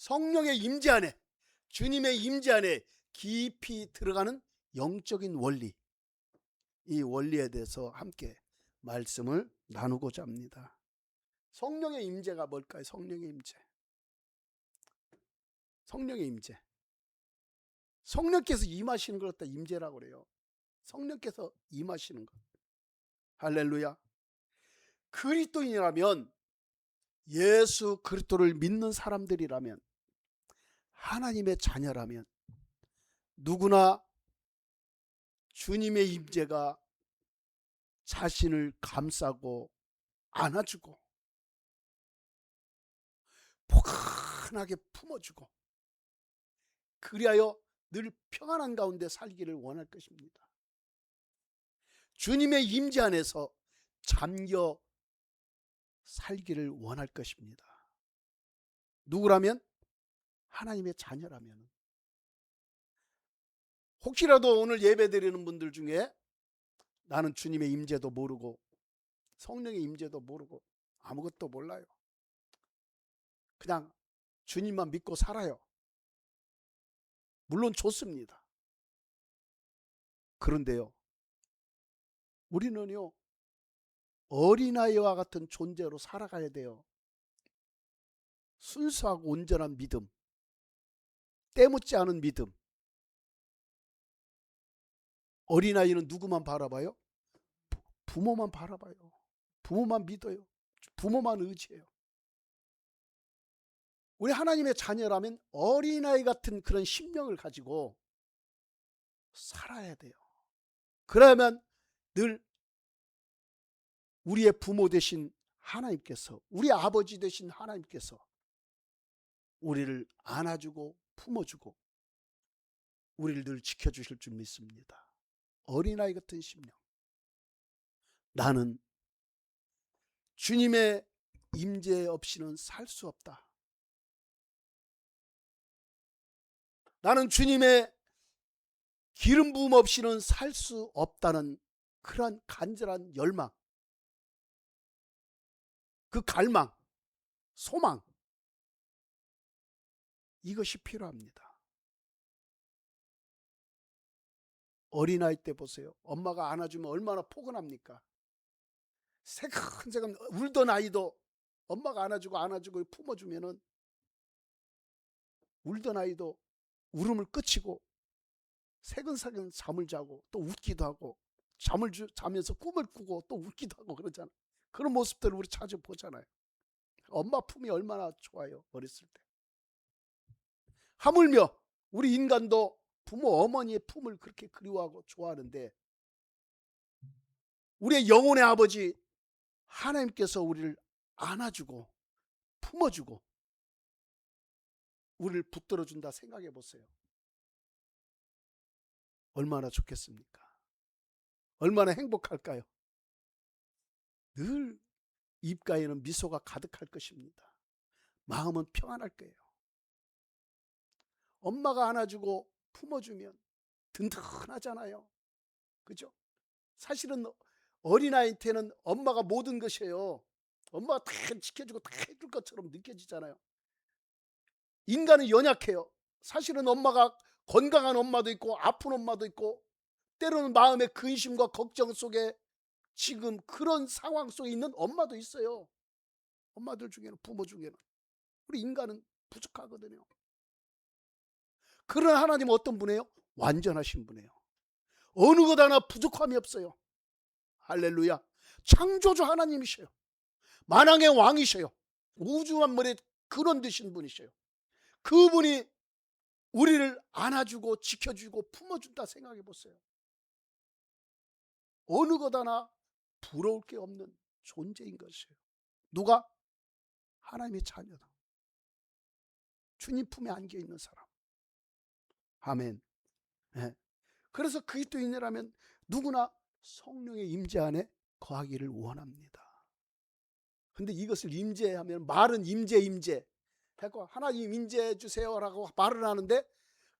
성령의 임재 안에, 주님의 임재 안에 깊이 들어가는 영적인 원리, 이 원리에 대해서 함께 말씀을 나누고자 합니다. 성령의 임재가 뭘까요? 성령의 임재. 성령의 임재. 성령께서 임하시는 걸 갖다 임재라고 그래요. 성령께서 임하시는 것. 할렐루야. 그리스도인이라면, 예수 그리스도를 믿는 사람들이라면, 하나님의 자녀라면 누구나 주님의 임재가 자신을 감싸고 안아주고 포근하게 품어주고, 그리하여 늘 평안한 가운데 살기를 원할 것입니다. 주님의 임재 안에서 잠겨 살기를 원할 것입니다. 누구라면? 하나님의 자녀라면. 혹시라도 오늘 예배드리는 분들 중에 나는 주님의 임재도 모르고 성령의 임재도 모르고 아무것도 몰라요, 그냥 주님만 믿고 살아요. 물론 좋습니다. 그런데요, 우리는요, 어린아이와 같은 존재로 살아가야 돼요. 순수하고 온전한 믿음, 때묻지 않은 믿음. 어린아이는 누구만 바라봐요? 부모만 바라봐요. 부모만 믿어요. 부모만 의지해요. 우리 하나님의 자녀라면 어린아이 같은 그런 심령을 가지고 살아야 돼요. 그러면 늘 우리의 부모 되신 하나님께서, 우리 아버지 되신 하나님께서 우리를 안아주고 품어주고 우리를 늘 지켜주실 줄 믿습니다. 어린아이 같은 심령. 나는 주님의 임재 없이는 살 수 없다. 나는 주님의 기름 부음 없이는 살 수 없다는 그러한 간절한 열망, 그 갈망, 소망, 이것이 필요합니다. 어린아이 때 보세요. 엄마가 안아주면 얼마나 포근합니까? 새근새근 울던 아이도 엄마가 안아주고 품어주면은 울던 아이도 울음을 그치고 새근새근 잠을 자고 또 웃기도 하고, 자면서 꿈을 꾸고 또 웃기도 하고 그러잖아요. 그런 모습들을 우리 자주 보잖아요. 엄마 품이 얼마나 좋아요, 어렸을 때. 하물며 우리 인간도 부모 어머니의 품을 그렇게 그리워하고 좋아하는데, 우리의 영혼의 아버지 하나님께서 우리를 안아주고 품어주고 우리를 붙들어준다 생각해 보세요. 얼마나 좋겠습니까? 얼마나 행복할까요? 늘 입가에는 미소가 가득할 것입니다. 마음은 평안할 거예요. 엄마가 안아주고 품어주면 든든하잖아요. 그죠? 사실은 어린아이한테는 엄마가 모든 것이에요. 엄마가 다 지켜주고 다 해줄 것처럼 느껴지잖아요. 인간은 연약해요. 사실은 엄마가, 건강한 엄마도 있고 아픈 엄마도 있고, 때로는 마음의 근심과 걱정 속에 지금 그런 상황 속에 있는 엄마도 있어요. 엄마들 중에는, 부모 중에는. 우리 인간은 부족하거든요. 그러나 하나님은 어떤 분이에요? 완전하신 분이에요. 어느 것 하나 부족함이 없어요. 할렐루야. 창조주 하나님이셔요. 만왕의 왕이셔요. 우주 만물의 근원 되신 분이셔요. 그분이 우리를 안아주고 지켜주고 품어준다 생각해 보세요. 어느 것 하나 부러울 게 없는 존재인 것이에요. 누가? 하나님의 자녀다. 주님 품에 안겨 있는 사람. 아멘. 네. 그래서 그리스도인이라면 누구나 성령의 임재 안에 거하기를 원합니다. 근데 이것을 임재하면, 말은 임재 하고 하나님 임재해 주세요라고 말을 하는데,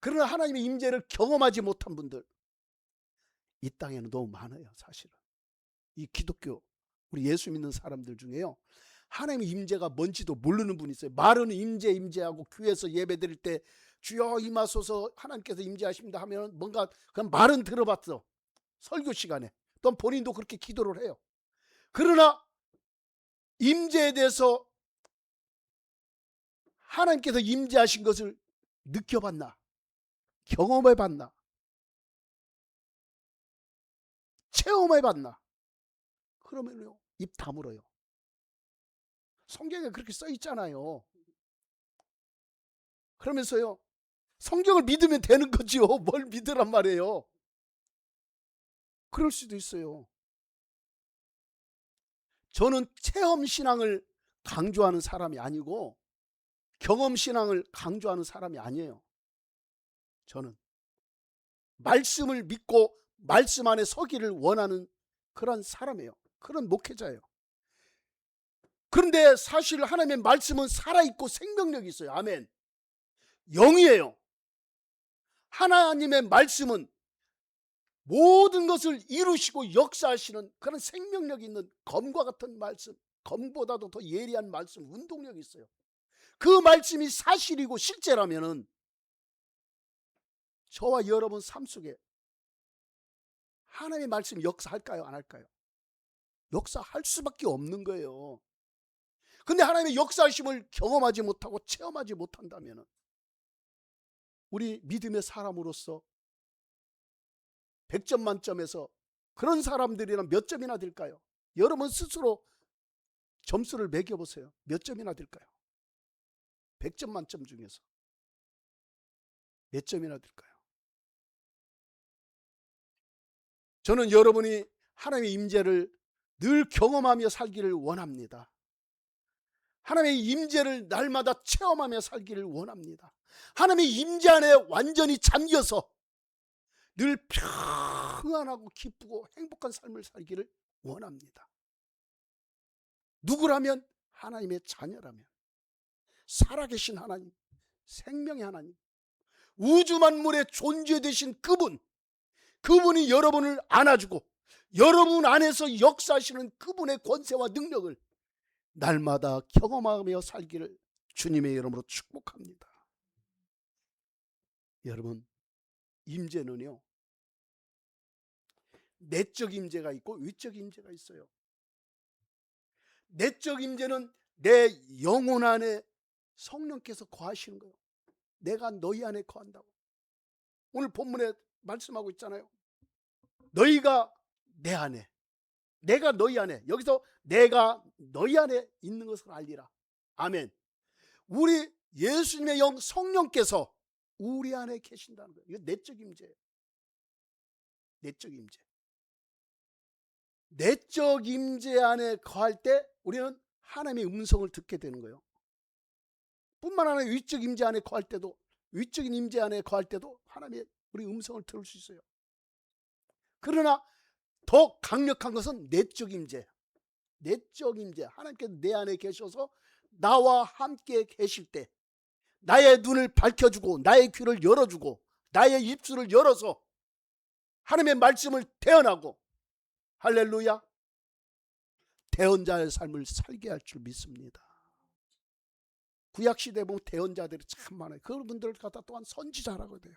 그러나 하나님의 임재를 경험하지 못한 분들 이 땅에는 너무 많아요. 사실은 이 기독교, 우리 예수 믿는 사람들 중에요, 하나님의 임재가 뭔지도 모르는 분이 있어요. 말은 임재하고 교회에서 예배 드릴 때 주여 임하소서 하나님께서 임재하십니다 하면 뭔가 그냥 말은 들어봤어. 설교 시간에. 또 본인도 그렇게 기도를 해요. 그러나 임재에 대해서 하나님께서 임재하신 것을 느껴봤나? 경험해봤나? 체험해봤나? 그러면요 입 다물어요. 성경에 그렇게 써 있잖아요. 그러면서요 성경을 믿으면 되는 거지요. 뭘 믿으란 말이에요. 그럴 수도 있어요. 저는 체험신앙을 강조하는 사람이 아니고 경험신앙을 강조하는 사람이 아니에요. 저는 말씀을 믿고 말씀 안에 서기를 원하는 그런 사람이에요. 그런 목회자예요. 그런데 사실 하나님의 말씀은 살아있고 생명력이 있어요. 아멘. 영이에요. 하나님의 말씀은 모든 것을 이루시고 역사하시는 그런 생명력이 있는 검과 같은 말씀, 검보다도 더 예리한 말씀, 운동력이 있어요. 그 말씀이 사실이고 실제라면은 저와 여러분 삶 속에 하나님의 말씀 역사할까요? 안 할까요? 역사할 수밖에 없는 거예요. 근데 하나님의 역사하심을 경험하지 못하고 체험하지 못한다면 우리 믿음의 사람으로서 100점 만점에서 그런 사람들이란 몇 점이나 될까요? 여러분 스스로 점수를 매겨보세요. 몇 점이나 될까요? 100점 만점 중에서 몇 점이나 될까요? 저는 여러분이 하나님의 임재를 늘 경험하며 살기를 원합니다. 하나님의 임재를 날마다 체험하며 살기를 원합니다. 하나님의 임재 안에 완전히 잠겨서 늘 평안하고 기쁘고 행복한 삶을 살기를 원합니다. 누구라면? 하나님의 자녀라면. 살아계신 하나님, 생명의 하나님, 우주 만물의 존재 되신 그분이 여러분을 안아주고 여러분 안에서 역사하시는 그분의 권세와 능력을 날마다 경험하며 살기를 주님의 이름으로 축복합니다. 여러분, 임재는요 내적 임재가 있고 위적 임재가 있어요. 내적 임재는 내 영혼 안에 성령께서 거하시는 거예요. 내가 너희 안에 거한다고. 오늘 본문에 말씀하고 있잖아요. 너희가 내 안에, 내가 너희 안에. 여기서 내가 너희 안에 있는 것을 알리라. 아멘. 우리 예수님의 영 성령께서 우리 안에 계신다는 거예요. 이거 내적 임재예요. 내적 임재. 내적 임재 안에 거할 때 우리는 하나님의 음성을 듣게 되는 거예요. 뿐만 아니라 위적 임재 안에 거할 때도, 위적인 임재 안에 거할 때도 하나님의 우리 음성을 들을 수 있어요. 그러나 더 강력한 것은 내적 임재. 내적 임재. 하나님께서 내 안에 계셔서 나와 함께 계실 때 나의 눈을 밝혀주고 나의 귀를 열어주고 나의 입술을 열어서 하나님의 말씀을 대언하고, 할렐루야, 대언자의 삶을 살게 할 줄 믿습니다. 구약시대에 보면 대언자들이 참 많아요. 그분들 갖다 또한 선지자라고 돼요.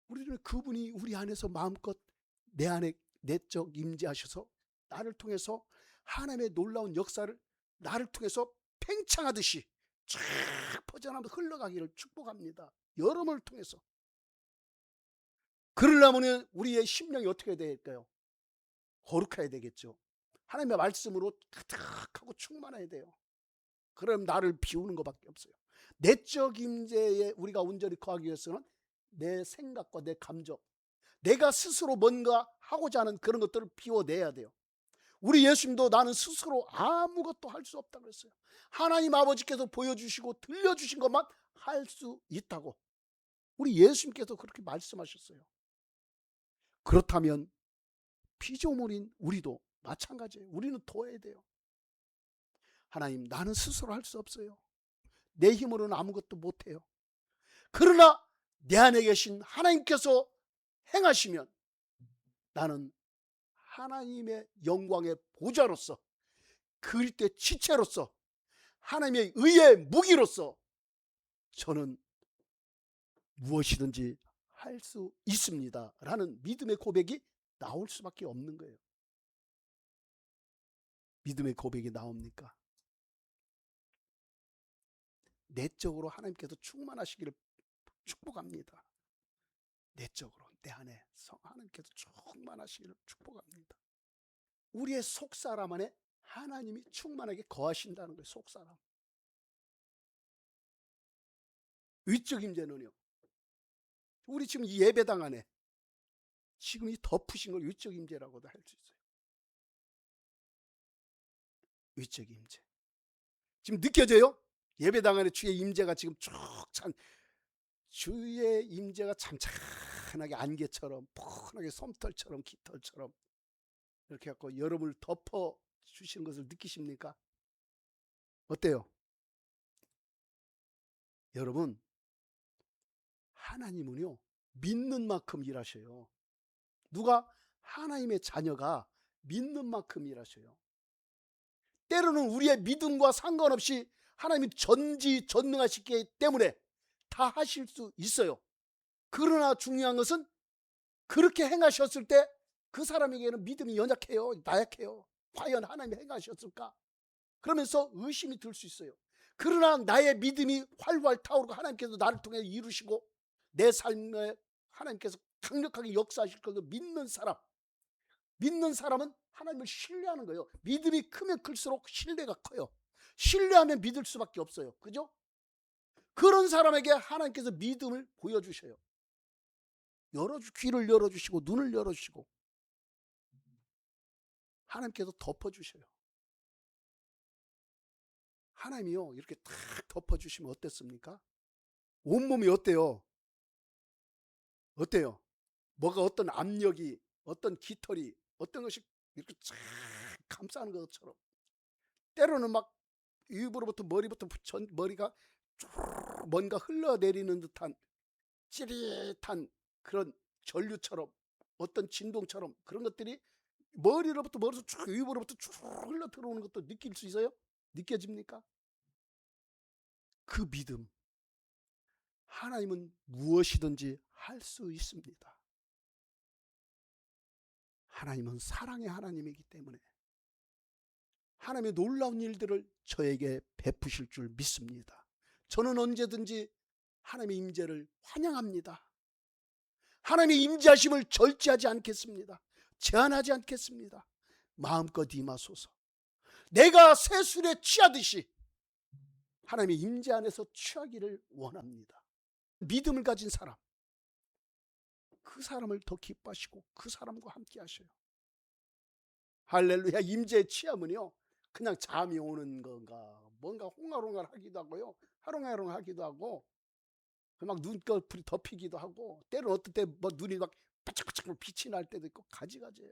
우리는 그분이 우리 안에서 마음껏 내 안에 내적 임재하셔서 나를 통해서 하나님의 놀라운 역사를 나를 통해서 팽창하듯이 쫙 퍼져나가면서 흘러가기를 축복합니다. 여러분을 통해서. 그러려면 우리의 심령이 어떻게 될까요? 거룩해야 되겠죠. 하나님의 말씀으로 가득하고 충만해야 돼요. 그럼 나를 비우는 것밖에 없어요. 내적 임재에 우리가 온전히 거하기 위해서는 내 생각과 내 감정, 내가 스스로 뭔가 하고자 하는 그런 것들을 비워내야 돼요. 우리 예수님도 나는 스스로 아무것도 할 수 없다고 그랬어요. 하나님 아버지께서 보여주시고 들려주신 것만 할 수 있다고 우리 예수님께서 그렇게 말씀하셨어요. 그렇다면 피조물인 우리도 마찬가지예요. 우리는 도와야 돼요. 하나님, 나는 스스로 할 수 없어요. 내 힘으로는 아무것도 못해요. 그러나 내 안에 계신 하나님께서 행하시면 나는 하나님의 영광의 보좌로서 그리스도의 지체로서 하나님의 의의 무기로서 저는 무엇이든지 할 수 있습니다 라는 믿음의 고백이 나올 수밖에 없는 거예요. 믿음의 고백이 나옵니까? 내적으로 하나님께서 충만하시기를 축복합니다. 내적으로 내 안에 하나님께서 충만하시기를 축복합니다. 우리의 속사람 안에 하나님이 충만하게 거하신다는 거예요. 속사람. 위적 임재는요, 우리 지금 이 예배당 안에 지금 이 덮으신 걸 위적 임재라고도 할 수 있어요. 위적 임재. 지금 느껴져요? 예배당 안에 주의 임재가 지금 쭉 찬, 주의 임재가 참찬하게 안개처럼 푸른하게 솜털처럼 깃털처럼 이렇게 갖고 여러분을 덮어 주시는 것을 느끼십니까? 어때요? 여러분, 하나님은요 믿는 만큼 일하셔요. 누가? 하나님의 자녀가 믿는 만큼 일하셔요. 때로는 우리의 믿음과 상관없이 하나님이 전지전능하시기 때문에 다 하실 수 있어요. 그러나 중요한 것은 그렇게 행하셨을 때 그 사람에게는 믿음이 연약해요, 나약해요. 과연 하나님이 행하셨을까? 그러면서 의심이 들 수 있어요. 그러나 나의 믿음이 활활 타오르고 하나님께서 나를 통해 이루시고 내 삶에 하나님께서 강력하게 역사하실 것을 믿는 사람은 하나님을 신뢰하는 거예요. 믿음이 크면 클수록 신뢰가 커요. 신뢰하면 믿을 수밖에 없어요. 그죠? 그런 사람에게 하나님께서 믿음을 보여주셔요. 귀를 열어주시고 눈을 열어주시고 하나님께서 덮어주셔요. 하나님이요 이렇게 탁 덮어주시면 어땠습니까? 온몸이 어때요? 어때요? 뭐가 어떤 압력이, 어떤 깃털이, 어떤 것이 이렇게 쫙 감싸는 것처럼, 때로는 막 입으로부터 머리부터 머리가 쭉 뭔가 흘러내리는 듯한 찌릿한 그런 전류처럼, 어떤 진동처럼 그런 것들이 머리로부터 쭉 입으로부터 쭉 흘러 들어오는 것도 느낄 수 있어요? 느껴집니까? 그 믿음, 하나님은 무엇이든지 할 수 있습니다. 하나님은 사랑의 하나님이기 때문에 하나님의 놀라운 일들을 저에게 베푸실 줄 믿습니다. 저는 언제든지 하나님의 임재를 환영합니다. 하나님의 임재하심을 절제하지 않겠습니다. 제한하지 않겠습니다. 마음껏 임하소서. 내가 새술에 취하듯이 하나님의 임재 안에서 취하기를 원합니다. 믿음을 가진 사람, 그 사람을 더 기뻐하시고 그 사람과 함께 하셔요. 할렐루야. 임재에 취하면요 그냥 잠이 오는 건가, 뭔가 홍알홍알 하기도 하고요, 하롱하롱 하기도 하고, 막 눈꺼풀이 덮이기도 하고, 때로는 어떤 때 뭐 눈이 막 바짝바짝 빛이 날 때도 있고 가지가지예요.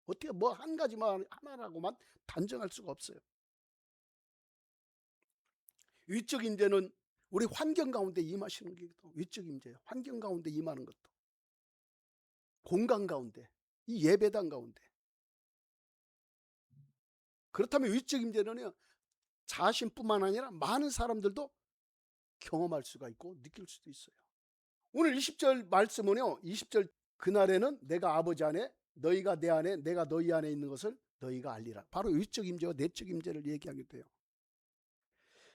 어떻게 뭐 한 가지만 하나라고만 단정할 수가 없어요. 위적 임재는 우리 환경 가운데 임하시는 게 위적 임재예요. 환경 가운데 임하는 것도, 공간 가운데, 이 예배당 가운데. 그렇다면 위적 임재는요 자신뿐만 아니라 많은 사람들도 경험할 수가 있고 느낄 수도 있어요. 오늘 20절 말씀은요, 20절 그날에는 내가 아버지 안에 너희가 내 안에 내가 너희 안에 있는 것을 너희가 알리라. 바로 위적 임재와 내적 임재를 얘기하게 돼요.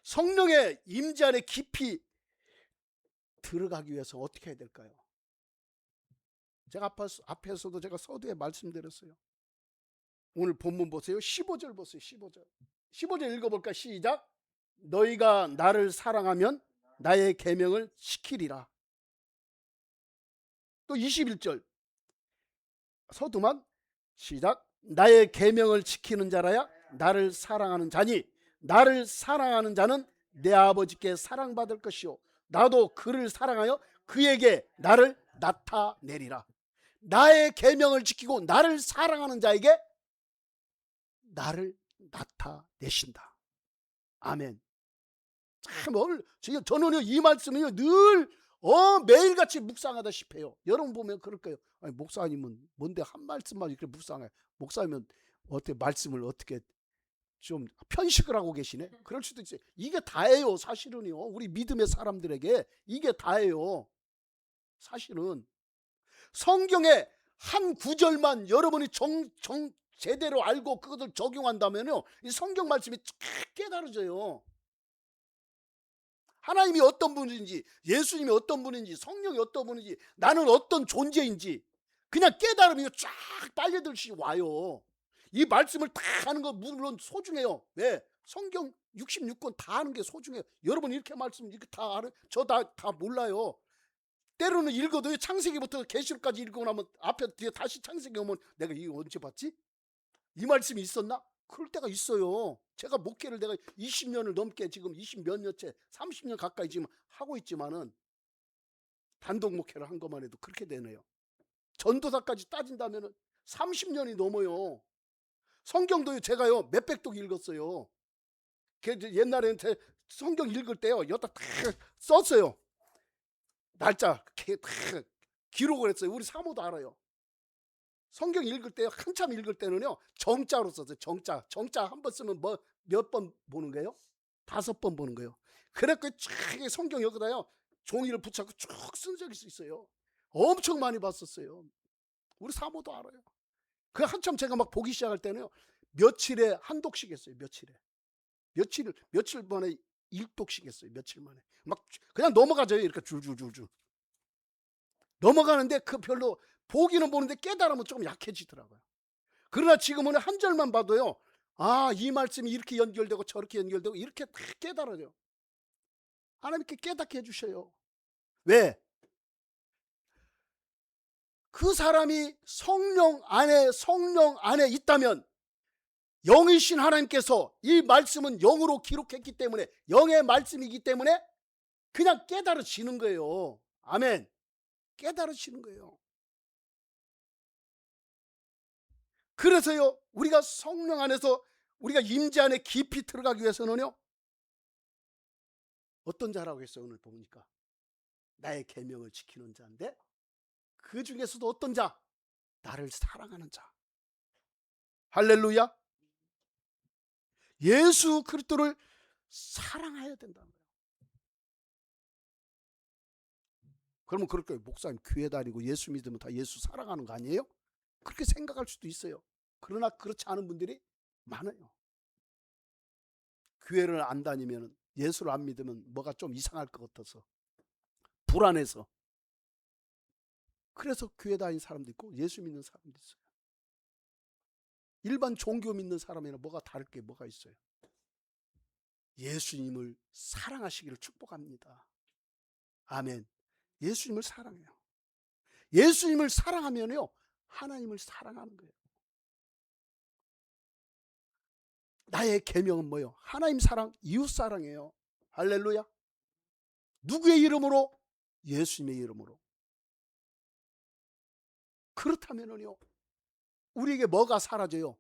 성령의 임재 안에 깊이 들어가기 위해서 어떻게 해야 될까요? 제가 앞에서도 제가 서두에 말씀드렸어요. 오늘 본문 보세요. 15절 보세요. 15절 읽어볼까? 시작. 너희가 나를 사랑하면 나의 계명을 지키리라. 또 21절 서두만 시작. 나의 계명을 지키는 자라야 나를 사랑하는 자니 나를 사랑하는 자는 내 아버지께 사랑받을 것이요 나도 그를 사랑하여 그에게 나를 나타내리라. 나의 계명을 지키고 나를 사랑하는 자에게 나를 나타내신다. 아멘. 참 저는 이 말씀은요 늘 매일같이 묵상하다시피 해요. 여러분 보면 그럴 거예요. 아니, 목사님은 뭔데 한 말씀만 이렇게 묵상해. 목사님은 어떻게 말씀을 어떻게 좀 편식을 하고 계시네. 그럴 수도 있어요. 이게 다예요. 사실은요. 우리 믿음의 사람들에게 이게 다예요. 사실은 성경의 한 구절만 여러분이 제대로 알고 그것을 적용한다면요, 이 성경 말씀이 쫙 깨달아져요. 하나님이 어떤 분인지, 예수님이 어떤 분인지, 성령이 어떤 분인지, 나는 어떤 존재인지 그냥 깨달으면 쫙 빨려들시 와요. 이 말씀을 다 하는 거 물론 소중해요. 왜? 성경 66권 다 하는 게 소중해요. 여러분 이렇게 말씀 이렇게 다 알아요? 저 다 몰라요. 때로는 읽어도 창세기부터 계시록까지 읽고 나면 앞에 뒤에 다시 창세기 오면 내가 이거 언제 봤지? 이 말씀이 있었나? 그럴 때가 있어요. 제가 목회를 내가 20년을 넘게 지금 20 몇 년째 30년 가까이 지금 하고 있지만은 단독 목회를 한 것만 해도 그렇게 되네요. 전도사까지 따진다면은 30년이 넘어요. 성경도요 제가요 몇백 독 읽었어요. 옛날에는 성경 읽을 때요 여기다 다 썼어요. 날짜 다 기록을 했어요. 우리 사모도 알아요. 성경 읽을 때 한참 읽을 때는요 정자로 썼어요. 정자 한 번 쓰면 뭐 몇 번 보는 거예요? 5번 보는 거예요. 그래서 쫙 성경 여기다요 종이를 붙여서 쭉 쓴 적이 있어요. 엄청 많이 봤었어요. 우리 사모도 알아요. 그 한참 제가 막 보기 시작할 때는요 며칠에 한 독씩 했어요. 며칠 만에 1독씩 했어요. 며칠 만에 막 그냥 넘어가져요. 이렇게 줄줄줄줄 넘어가는데 그 별로 보기는 보는데 깨달으면 조금 약해지더라고요. 그러나 지금은 한 절만 봐도요, 아, 이 말씀이 이렇게 연결되고 저렇게 연결되고 이렇게 다 깨달아요. 하나님께 깨닫게 해주셔요. 왜? 그 사람이 성령 안에 있다면 영이신 하나님께서 이 말씀은 영으로 기록했기 때문에 영의 말씀이기 때문에 그냥 깨달아지는 거예요. 아멘. 깨달아지는 거예요. 그래서요 우리가 성령 안에서 우리가 임재 안에 깊이 들어가기 위해서는요 어떤 자라고 했어요? 오늘 보니까 나의 계명을 지키는 자인데 그 중에서도 어떤 자? 나를 사랑하는 자. 할렐루야. 예수 그리스도를 사랑해야 된다는 거예요. 그러면 그럴 거예요. 목사님 교회 다니고 예수 믿으면 다 예수 사랑하는 거 아니에요? 그렇게 생각할 수도 있어요. 그러나 그렇지 않은 분들이 많아요. 교회를 안 다니면 예수를 안 믿으면 뭐가 좀 이상할 것 같아서 불안해서 그래서 교회 다니는 사람도 있고 예수 믿는 사람도 있어요. 일반 종교 믿는 사람이나 뭐가 다를 게 뭐가 있어요? 예수님을 사랑하시기를 축복합니다. 아멘. 예수님을 사랑해요. 예수님을 사랑하면요 하나님을 사랑하는 거예요. 나의 계명은 뭐예요? 하나님 사랑, 이웃 사랑이에요. 할렐루야. 누구의 이름으로? 예수님의 이름으로. 그렇다면요 우리에게 뭐가 사라져요?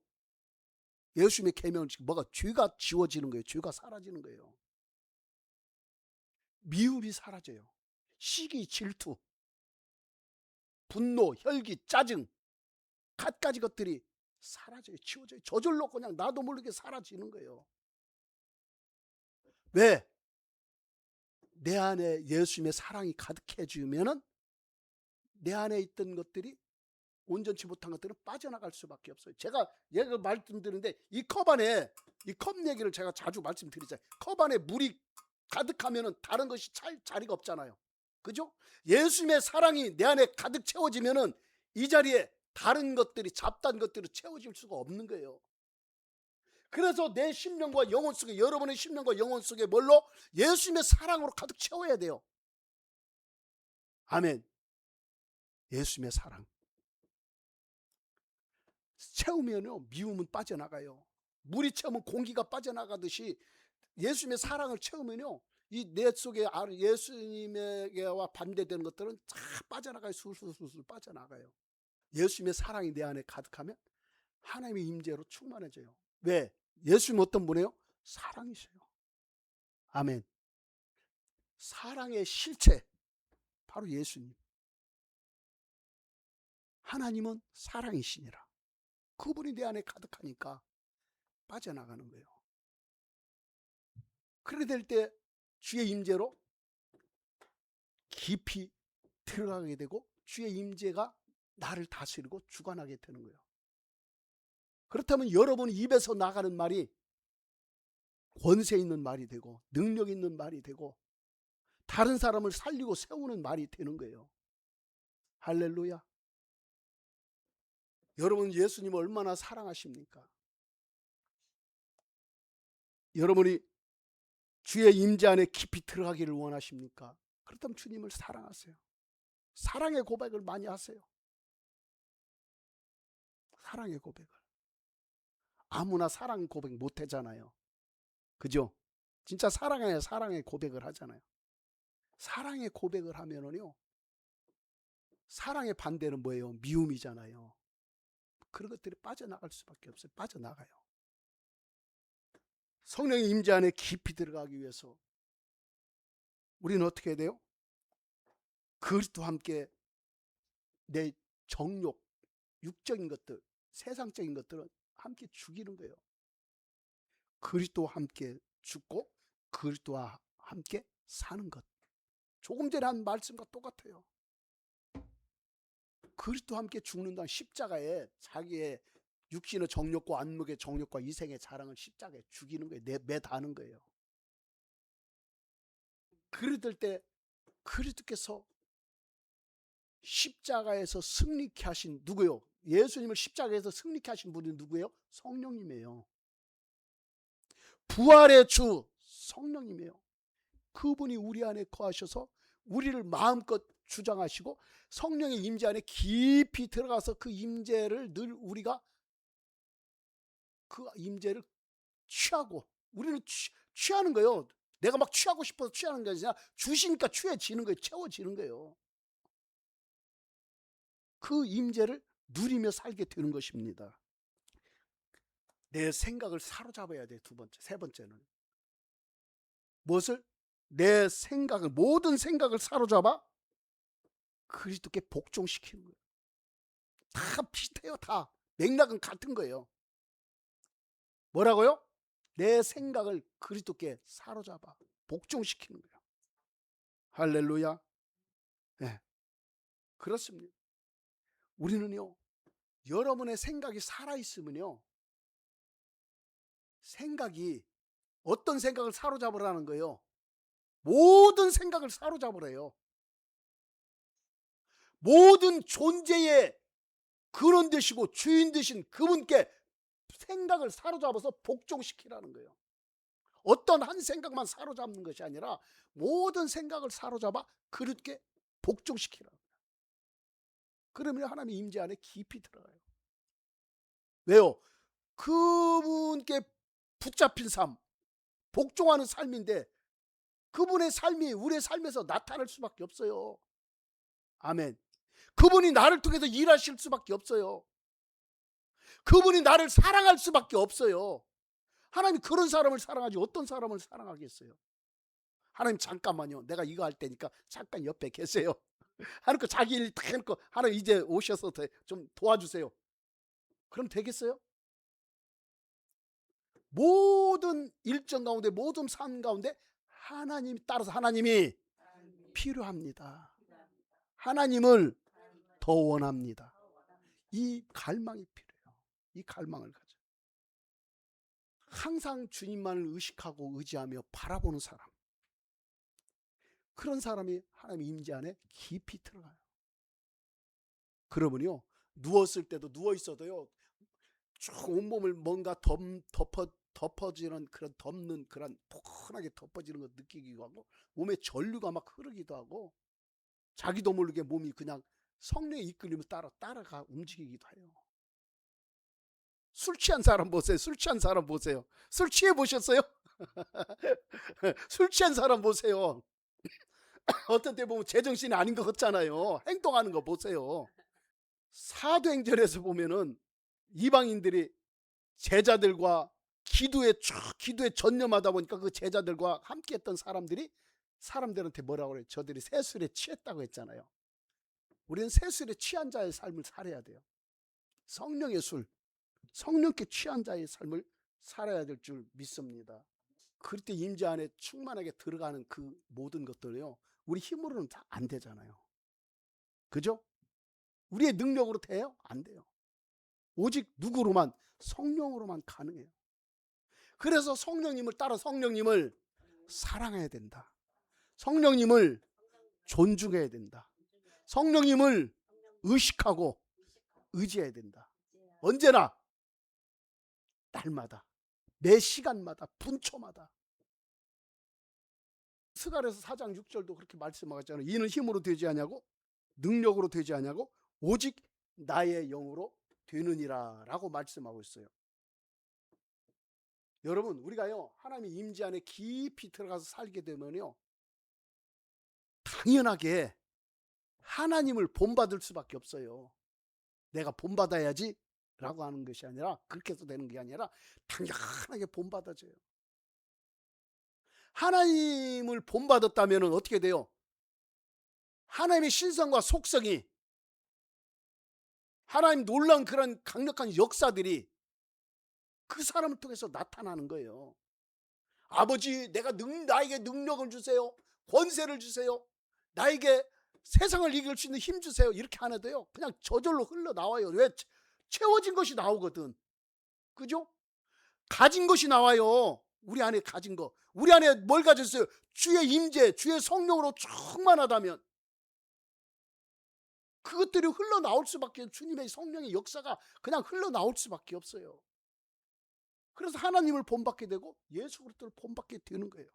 예수님의 계명을 지키면 뭐가 죄가 지워지는 거예요. 죄가 사라지는 거예요. 미움이 사라져요. 시기, 질투, 분노, 혈기, 짜증, 갖가지 것들이 사라져요. 지워져요. 저절로 그냥 나도 모르게 사라지는 거예요. 왜? 내 안에 예수님의 사랑이 가득해지면은 내 안에 있던 것들이 온전치 못한 것들은 빠져나갈 수밖에 없어요. 제가 얘가 말씀드리는데 이 컵 안에 이 컵 얘기를 제가 자주 말씀드리잖아요. 컵 안에 물이 가득하면은 다른 것이 자리가 없잖아요. 그죠? 예수님의 사랑이 내 안에 가득 채워지면은 이 자리에 다른 것들이 잡다한 것들이 채워질 수가 없는 거예요. 그래서 내 심령과 영혼 속에 여러분의 심령과 영혼 속에 뭘로? 예수님의 사랑으로 가득 채워야 돼요. 아멘. 예수님의 사랑 채우면요 미움은 빠져나가요. 물이 채우면 공기가 빠져나가듯이 예수님의 사랑을 채우면요 이 내 속에 예수님에게와 반대되는 것들은 다 빠져나가요. 술술술술 빠져나가요. 예수님의 사랑이 내 안에 가득하면 하나님의 임재로 충만해져요. 왜? 예수님 어떤 분이에요? 사랑이셔요. 아멘. 사랑의 실체 바로 예수님. 하나님은 사랑이시니라. 그분이 내 안에 가득하니까 빠져나가는 거예요. 그렇게 될 때 주의 임재로 깊이 들어가게 되고 주의 임재가 나를 다스리고 주관하게 되는 거예요. 그렇다면 여러분 입에서 나가는 말이 권세 있는 말이 되고 능력 있는 말이 되고 다른 사람을 살리고 세우는 말이 되는 거예요. 할렐루야. 여러분 예수님을 얼마나 사랑하십니까? 여러분이 주의 임재 안에 깊이 들어가기를 원하십니까? 그렇다면 주님을 사랑하세요. 사랑의 고백을 많이 하세요. 사랑의 고백을. 아무나 사랑 고백 못 하잖아요. 그죠? 진짜 사랑해야 사랑의 고백을 하잖아요. 사랑의 고백을 하면은요, 사랑의 반대는 뭐예요? 미움이잖아요. 그런 것들이 빠져나갈 수밖에 없어요. 빠져나가요. 성령의 임재 안에 깊이 들어가기 위해서 우리는 어떻게 해야 돼요? 그리스도와 함께 내 정욕, 육적인 것들, 세상적인 것들은 함께 죽이는 거예요. 그리스도와 함께 죽고 그리스도와 함께 사는 것. 조금 전에 한 말씀과 똑같아요. 그리스도와 함께 죽는다는 십자가에 자기의 육신의 정욕과 안목의 정욕과 이생의 자랑을 십자가에 죽이는 거예요. 매다는 거예요. 그럴 때 그리스도께서 십자가에서 승리케 하신 누구요? 예수님을 십자가에서 승리케 하신 분이 누구예요? 성령님이에요. 부활의 주 성령님이에요. 그분이 우리 안에 거하셔서 우리를 마음껏 주장하시고 성령의 임재 안에 깊이 들어가서 그 임재를 늘 우리가 그 임재를 취하고 우리는 취하는 거예요. 내가 막 취하고 싶어서 취하는 게 아니라 주시니까 취해지는 거예요. 채워지는 거예요. 그 임재를 누리며 살게 되는 것입니다. 내 생각을 사로잡아야 돼. 두 번째, 세 번째는 무엇을? 내 생각을, 모든 생각을 사로잡아 그리스도께 복종시키는 거예요. 다 비슷해요. 다 맥락은 같은 거예요. 뭐라고요? 내 생각을 그리스도께 사로잡아 복종시키는 거예요. 할렐루야. 네, 그렇습니다. 우리는요, 여러분의 생각이 살아있으면요, 생각이 어떤 생각을 사로잡으라는 거예요? 모든 생각을 사로잡으래요. 모든 존재의 근원 되시고 주인 되신 그분께 생각을 사로잡아서 복종시키라는 거예요. 어떤 한 생각만 사로잡는 것이 아니라 모든 생각을 사로잡아 그렇게 복종시키라는 거예요. 그러면 하나님의 임재 안에 깊이 들어가요. 왜요? 그분께 붙잡힌 삶, 복종하는 삶인데 그분의 삶이 우리의 삶에서 나타날 수밖에 없어요. 아멘. 그분이 나를 통해서 일하실 수밖에 없어요. 그분이 나를 사랑할 수밖에 없어요. 하나님 그런 사람을 사랑하지 어떤 사람을 사랑하겠어요? 하나님 잠깐만요. 내가 이거 할 테니까 잠깐 옆에 계세요. 하니까 자기 일 다 해놓고 하나님 이제 오셔서 좀 도와주세요. 그럼 되겠어요? 모든 일정 가운데 모든 삶 가운데 하나님 따라서 하나님이 필요합니다. 하나님을 더 원합니다. 이 갈망이 필요해요. 이 갈망을 가져. 항상 주님만을 의식하고 의지하며 바라보는 사람. 그런 사람이 하나님의 임재 안에 깊이 들어가요. 그러면요, 누웠을 때도 누워 있어도요, 쭉 온몸을 뭔가 덮어지는 그런 덮는 그런 포근하게 덮어지는 거 느끼기도 하고 몸에 전류가 막 흐르기도 하고 자기도 모르게 몸이 그냥 성령의 이끌림을 따라가 움직이기도 해요. 술 취한 사람 보세요. 술 취한 사람 보세요. 술 취해 보셨어요? 술 취한 사람 보세요. 어떤 때 보면 제정신이 아닌 것 같잖아요. 행동하는 거 보세요. 사도행전에서 보면은 이방인들이 제자들과 기도에 전념하다 보니까 그 제자들과 함께 했던 사람들한테 뭐라고 그래요? 저들이 새술에 취했다고 했잖아요. 우리는 새술에 취한 자의 삶을 살아야 돼요. 성령의 술, 성령께 취한 자의 삶을 살아야 될 줄 믿습니다. 그럴 때 임재 안에 충만하게 들어가는 그 모든 것들이요, 우리 힘으로는 다 안 되잖아요. 그죠? 우리의 능력으로 돼요? 안 돼요. 오직 누구로만? 성령으로만 가능해요. 그래서 성령님을 따라 성령님을 사랑해야 된다. 성령님을 존중해야 된다. 성령님을 의식하고 의지해야 된다. 언제나, 날마다, 매 시간마다, 분초마다. 스가랴서 4장 6절도 그렇게 말씀하셨잖아요. 이는 힘으로 되지 않냐고, 능력으로 되지 않냐고, 오직 나의 영으로 되느니라 라고 말씀하고 있어요. 여러분, 우리가요, 하나님의 임재 안에 깊이 들어가서 살게 되면요, 당연하게 하나님을 본받을 수밖에 없어요. 내가 본받아야지 라고 하는 것이 아니라, 그렇게 해서 되는 게 아니라 당연하게 본받아져요. 하나님을 본받았다면 어떻게 돼요? 하나님의 신성과 속성이, 하나님 놀라운 그런 강력한 역사들이 그 사람을 통해서 나타나는 거예요. 아버지, 나에게 능력을 주세요. 권세를 주세요. 나에게 세상을 이길 수 있는 힘 주세요. 이렇게 안 해도요, 그냥 저절로 흘러나와요. 왜? 채워진 것이 나오거든. 그죠? 가진 것이 나와요. 우리 안에 가진 거. 우리 안에 뭘 가졌어요? 주의 임재, 주의 성령으로 충만하다면 그것들이 흘러나올 수밖에, 주님의 성령의 역사가 그냥 흘러나올 수밖에 없어요. 그래서 하나님을 본받게 되고 예수 그리스도를 본받게 되는 거예요.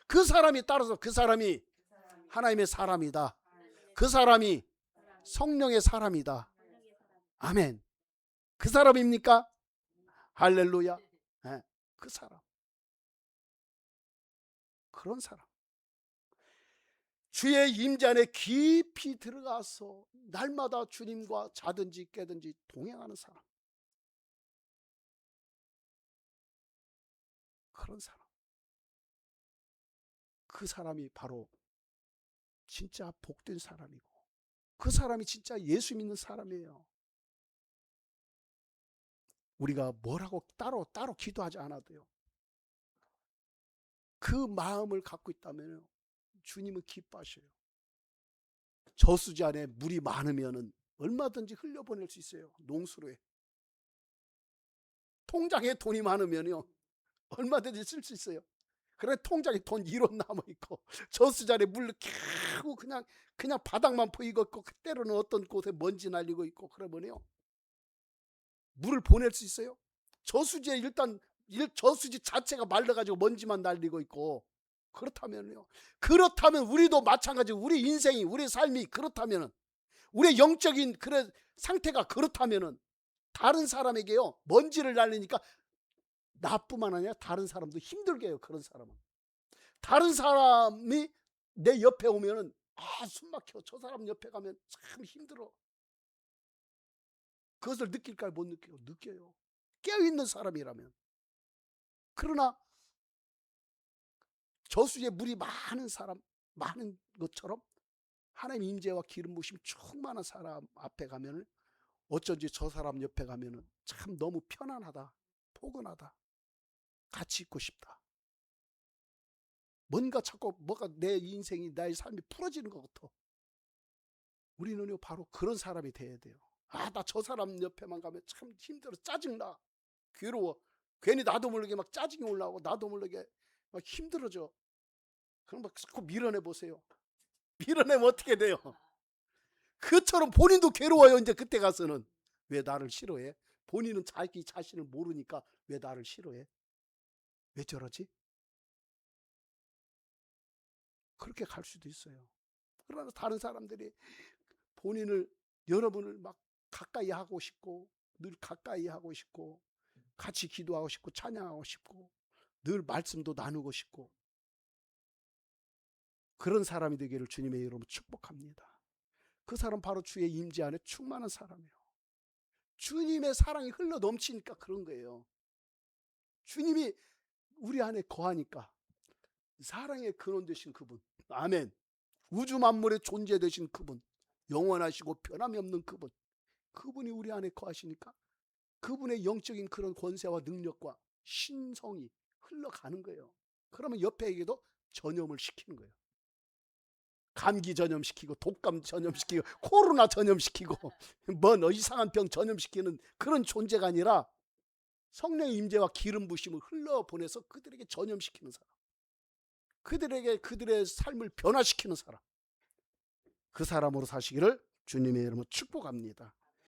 그 사람이 따라서 그 사람이 하나님의 사람이다. 그 사람이 성령의 사람이다. 아멘. 그 사람입니까? 할렐루야. 네, 그 사람. 그런 사람. 주의 임재 안에 깊이 들어가서 날마다 주님과 자든지 깨든지 동행하는 사람. 그런 사람. 그 사람이 바로 진짜 복된 사람이고, 그 사람이 진짜 예수 믿는 사람이에요. 우리가 뭐라고 따로 기도하지 않아도요, 그 마음을 갖고 있다면 주님은 기뻐하셔요. 저수지 안에 물이 많으면 얼마든지 흘려보낼 수 있어요. 농수로에. 통장에 돈이 많으면요, 얼마든지 쓸 수 있어요. 그래, 통장에 돈 1원 남아있고 저수지 안에 물 캬고 그냥 바닥만 보이고 있고, 때로는 어떤 곳에 먼지 날리고 있고, 그러면요, 물을 보낼 수 있어요? 저수지에 일단 저수지 자체가 말라가지고 먼지만 날리고 있고, 그렇다면 우리도 마찬가지고, 우리 인생이, 우리 삶이 그렇다면, 우리의 영적인 그런 상태가 그렇다면 다른 사람에게요, 먼지를 날리니까 나뿐만 아니라 다른 사람도 힘들게 해요. 그런 사람은, 다른 사람이 내 옆에 오면은 숨 막혀. 저 사람 옆에 가면 참 힘들어. 그것을 느낄까요? 못 느껴요? 느껴요. 깨어있는 사람이라면. 그러나 저수지에 물이 많은 사람, 많은 것처럼 하나님 임재와 기름 부심이 충만한 사람 앞에 가면은, 어쩐지 저 사람 옆에 가면은 참 너무 편안하다, 포근하다, 같이 있고 싶다. 뭔가 자꾸 뭐가 내 인생이, 나의 삶이 풀어지는 것 같아. 우리는요, 바로 그런 사람이 돼야 돼요. 나 저 사람 옆에만 가면 참 힘들어, 짜증나, 괴로워. 괜히 나도 모르게 막 짜증이 올라오고, 나도 모르게 막 힘들어져. 그럼 막 자꾸 밀어내 보세요. 밀어내면 어떻게 돼요? 그처럼 본인도 괴로워요. 이제 그때 가서는 왜 나를 싫어해? 본인은 자기 자신을 모르니까 왜 나를 싫어해? 왜 저러지? 그렇게 갈 수도 있어요. 그러나 다른 사람들이 여러분을 막 가까이 하고 싶고, 늘 가까이 하고 싶고, 같이 기도하고 싶고, 찬양하고 싶고, 늘 말씀도 나누고 싶고, 그런 사람이 되기를 주님의 이름으로 축복합니다. 그 사람 바로 주의 임재 안에 충만한 사람이에요. 주님의 사랑이 흘러 넘치니까 그런 거예요. 주님이 우리 안에 거하니까, 사랑의 근원 되신 그분, 아멘. 우주 만물의 존재 되신 그분, 영원하시고 변함이 없는 그분이 우리 안에 거하시니까 그분의 영적인 그런 권세와 능력과 신성이 흘러가는 거예요. 그러면 옆에에게도 전염을 시키는 거예요. 감기 전염시키고 독감 전염시키고 코로나 전염시키고 뭔 이상한 병 전염시키는 그런 존재가 아니라 성령의 임재와 기름 부심을 흘러보내서 그들에게 전염시키는 사람, 그들에게 그들의 삶을 변화시키는 사람, 그 사람으로 사시기를 주님의 이름으로 축복합니다.